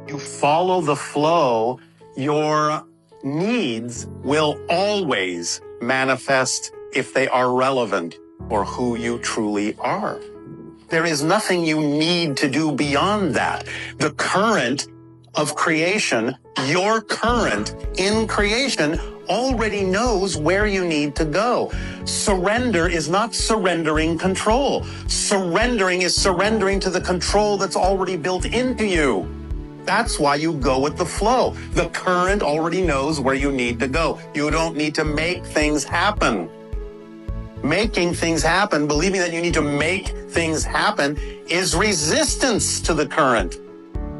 You follow the flow, your needs will always manifest if they are relevant for who you truly are. There is nothing you need to do beyond that. The current of creation, your current in creation, already knows where you need to go. Surrender is not surrendering control. Surrendering is surrendering to the control that's already built into you. That's why you go with the flow. The current already knows where you need to go. You don't need to make things happen. Making things happen, believing that you need to make things happen, is resistance to the current.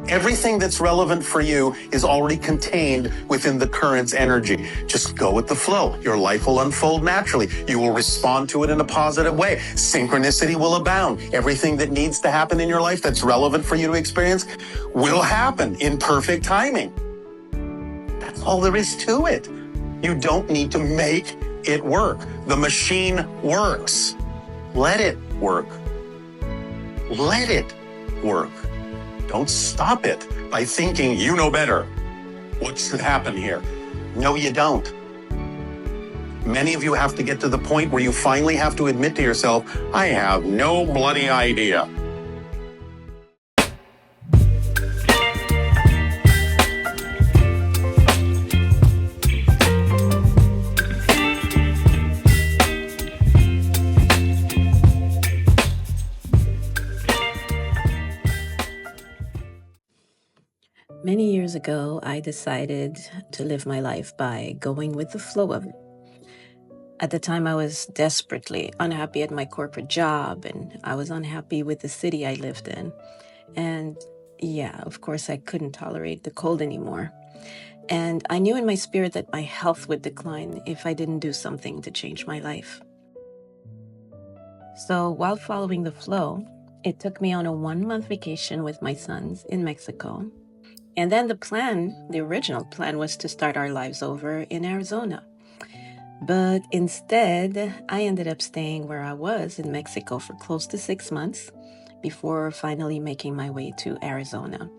Everything that's relevant for you is already contained within the current's energy. Just go with the flow. Your life will unfold naturally. You will respond to it in a positive way. Synchronicity will abound. Everything that needs to happen in your life that's relevant for you to experience will happen in perfect timing. That's all there is to it. You don't need to make it work. The machine works. Let it work. Let it work. Don't stop it by thinking you know better. What should happen here? No, you don't. Many of you have to get to the point where you finally have to admit to yourself, I have no bloody idea. Many years ago, I decided to live my life by going with the flow of it. At the time, I was desperately unhappy at my corporate job, and I was unhappy with the city I lived in. And yeah, of course, I couldn't tolerate the cold anymore. And I knew in my spirit that my health would decline if I didn't do something to change my life. So while following the flow, it took me on a 1-month vacation with my sons in Mexico. And then the original plan was to start our lives over in Arizona. But instead, I ended up staying where I was in Mexico for close to 6 months before finally making my way to Arizona.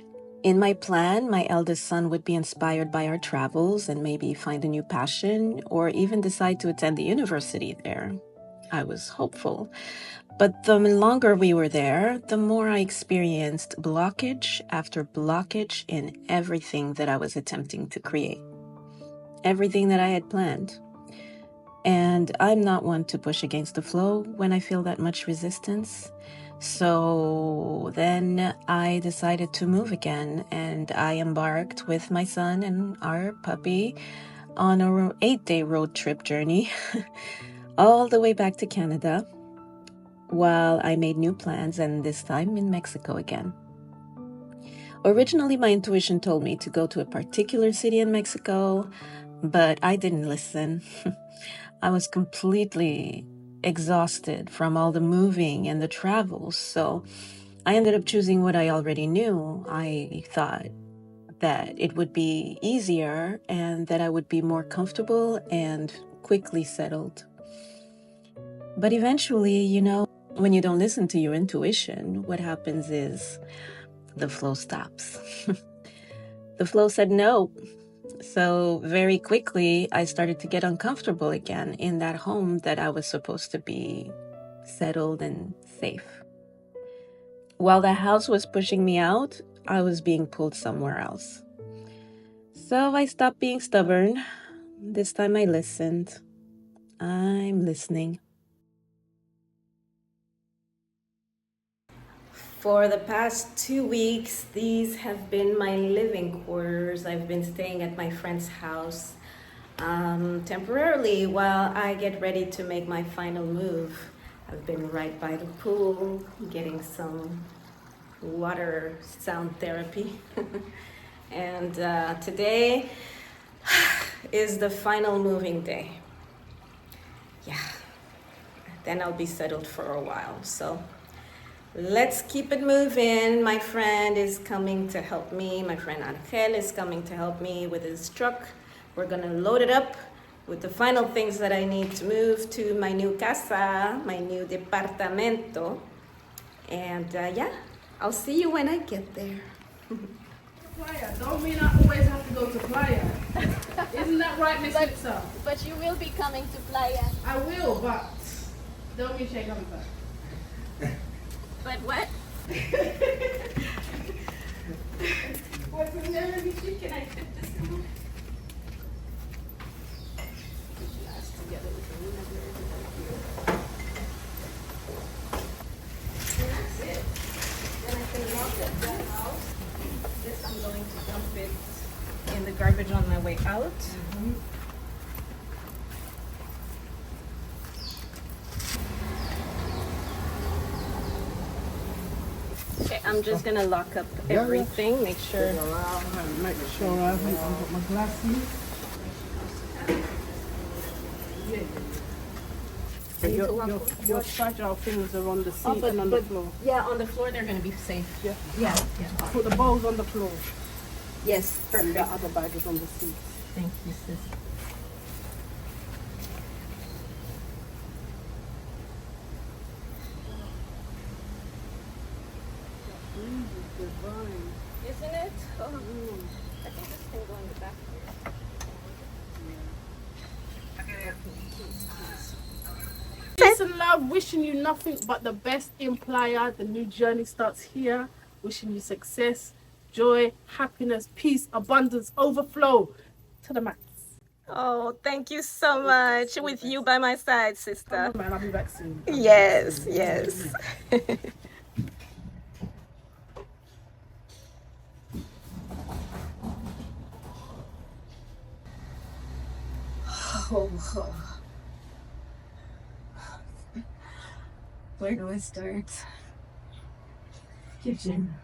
In my plan, my eldest son would be inspired by our travels and maybe find a new passion or even decide to attend the university there. I was hopeful. But the longer we were there, the more I experienced blockage after blockage in everything that I was attempting to create. Everything that I had planned. And I'm not one to push against the flow when I feel that much resistance. So then I decided to move again, and I embarked with my son and our puppy on a 8-day road trip journey all the way back to Canada, while I made new plans, and this time in Mexico again. Originally, my intuition told me to go to a particular city in Mexico, but I didn't listen. I was completely exhausted from all the moving and the travels, so I ended up choosing what I already knew. I thought that it would be easier and that I would be more comfortable and quickly settled. But eventually, when you don't listen to your intuition, what happens is the flow stops. The flow said no. So very quickly, I started to get uncomfortable again in that home that I was supposed to be settled and safe. While the house was pushing me out, I was being pulled somewhere else. So I stopped being stubborn. This time I listened. I'm listening. For the past 2 weeks, these have been my living quarters. I've been staying at my friend's house temporarily while I get ready to make my final move. I've been right by the pool, getting some water sound therapy. And today is the final moving day. Yeah, then I'll be settled for a while. So let's keep it moving. My friend is coming to help me. My friend Angel is coming to help me with his truck. We're gonna load it up with the final things that I need to move to my new casa, my new departamento. And yeah, I'll see you when I get there. don't mean I always have to go to Playa. Isn't that right, Miss Lisa? But you will be coming to Playa. I will, but don't mean she coming back. But what? What's in there? Let me see. Can I fit this in one? Last together with the window. And that's it. Then I can lock up that house. This I'm going to dump it in the garbage on my way out. Okay, I'm just gonna lock up everything, make sure. Make sure I haven't got my glasses. Your fragile things are on the seat and on the floor. Yeah, on the floor they're gonna be safe. Yeah. Yeah. Put the bowls on the floor. Yes, And perfect. the other bag is on the seat. Thank you, sis. Isn't it? Oh, I think this can go in the back here. Peace and love, wishing you nothing but the best in Playa. The new journey starts here. Wishing you success, joy, happiness, peace, abundance, overflow. To the max. Oh, thank you so much. With you by my side, sister. Man, I'll be back soon. Yes, yes. Where do I start? Kitchen.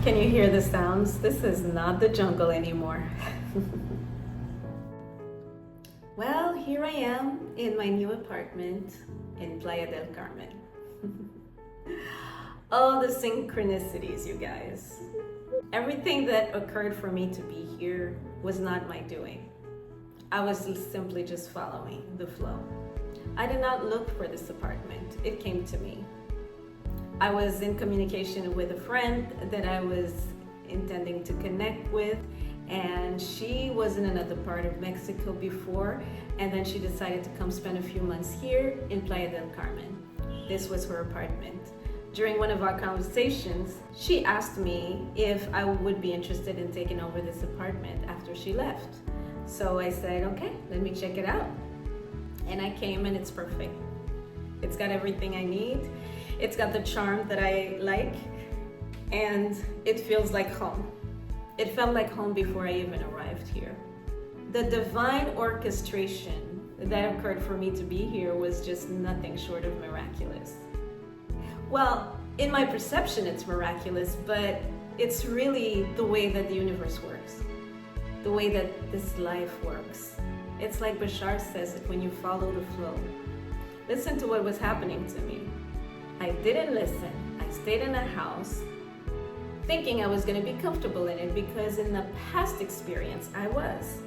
Can you hear the sounds? This is not the jungle anymore. Well, here I am in my new apartment in Playa del Carmen. All the synchronicities, you guys. Everything that occurred for me to be here was not my doing. I was simply just following the flow. I did not look for this apartment. It came to me. I was in communication with a friend that I was intending to connect with, and she was in another part of Mexico before, and then she decided to come spend a few months here in Playa del Carmen. This was her apartment. During one of our conversations, she asked me if I would be interested in taking over this apartment after she left. So I said, okay, let me check it out. And I came, and it's perfect. It's got everything I need. It's got the charm that I like, and it feels like home. It felt like home before I even arrived here. The divine orchestration that occurred for me to be here was just nothing short of miraculous. Well, in my perception, it's miraculous, but it's really the way that the universe works, the way that this life works. It's like Bashar says it, when you follow the flow. Listen to what was happening to me. I didn't listen. I stayed in a house thinking I was going to be comfortable in it because in the past experience I was.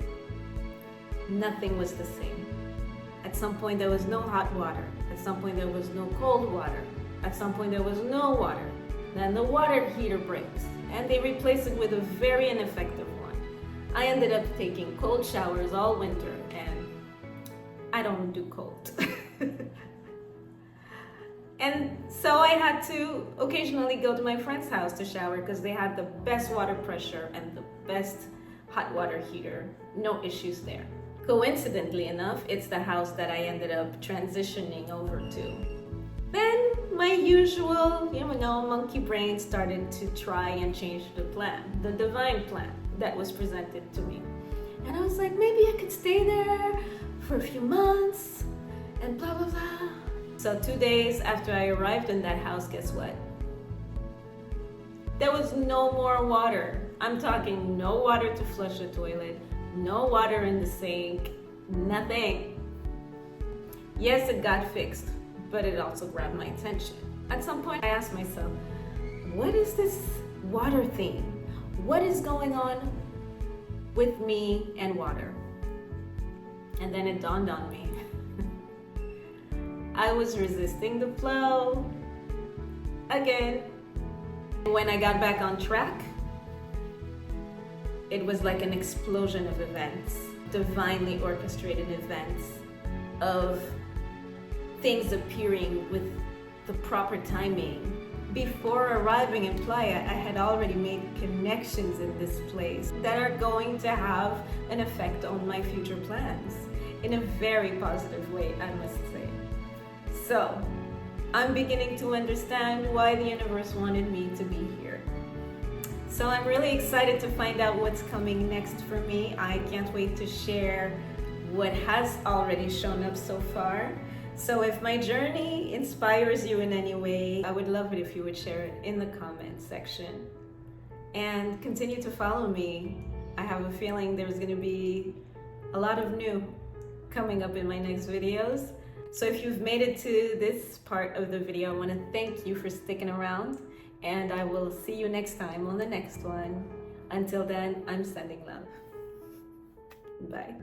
nothing was the same. At some point there was no hot water. At some point there was no cold water. At some point there was no water. Then the water heater breaks and they replace it with a very ineffective one. I ended up taking cold showers all winter, and I don't do cold. And so I had to occasionally go to my friend's house to shower because they had the best water pressure and the best hot water heater. No issues there. Coincidentally enough, it's the house that I ended up transitioning over to. Then my usual, monkey brain started to try and change the plan, the divine plan that was presented to me. And I was like, maybe I could stay there for a few months and blah, blah, blah. So 2 days after I arrived in that house, guess what? There was no more water. I'm talking no water to flush the toilet, no water in the sink, nothing. Yes, it got fixed, but it also grabbed my attention. At some point, I asked myself, what is this water thing? What is going on with me and water? And then it dawned on me. I was resisting the flow again. When I got back on track, it was like an explosion of events, divinely orchestrated events of things appearing with the proper timing. Before arriving in Playa, I had already made connections in this place that are going to have an effect on my future plans in a very positive way, I must say. So, I'm beginning to understand why the universe wanted me to be here. So I'm really excited to find out what's coming next for me. I can't wait to share what has already shown up so far. So if my journey inspires you in any way, I would love it if you would share it in the comments section. And continue to follow me. I have a feeling there's going to be a lot of new coming up in my next videos. So if you've made it to this part of the video, I want to thank you for sticking around, and I will see you next time on the next one. Until then, I'm sending love. Bye.